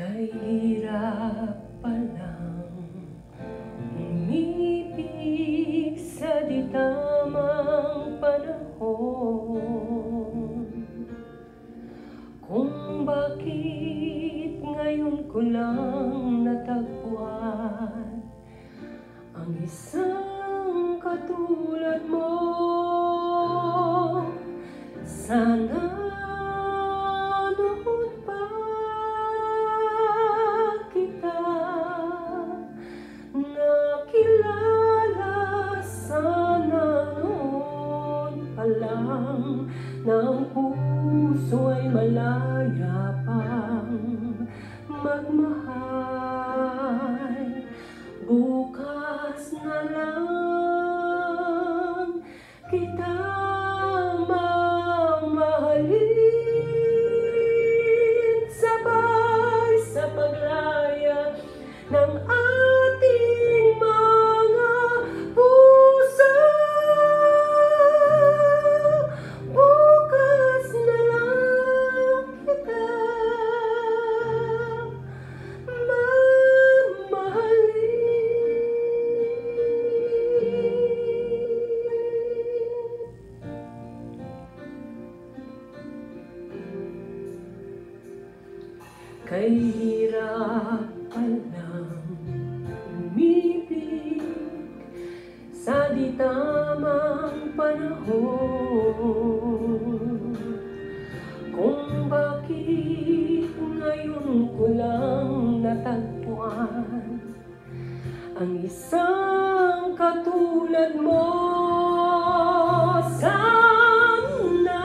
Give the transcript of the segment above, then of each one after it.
Kahirap palang umibig sa di tamang panahon. Kung bakit ngayon ko lang natagpuan ang isang katulad mo. Sana noon pa kita nakilala, sana noon pa lang ng puso ay malaya pang magmahal. Bukas na lang kita mamahalin, sabay sa paglaya ng ating mga puso. Bukas na lang kita kahirap palang umibig sa di tamang panahon. Kung bakit ngayon ko lang natagpuan ang isang katulad mo. Sana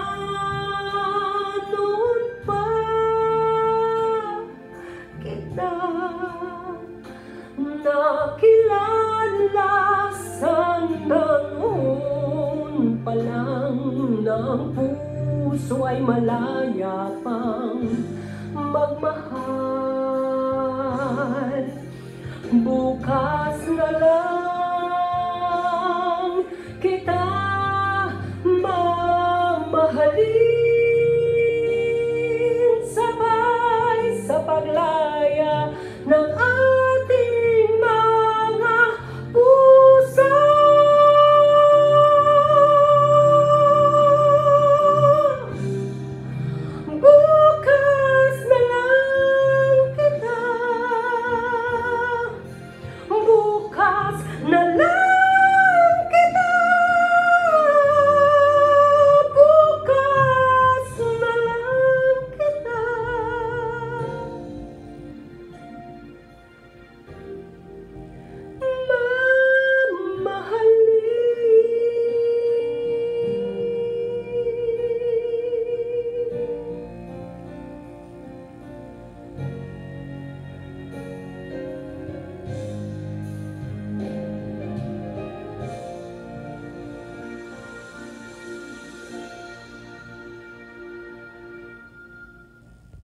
noon pa kita nakilala, sana noon pa lang ng puso ay malaya pang magmahal.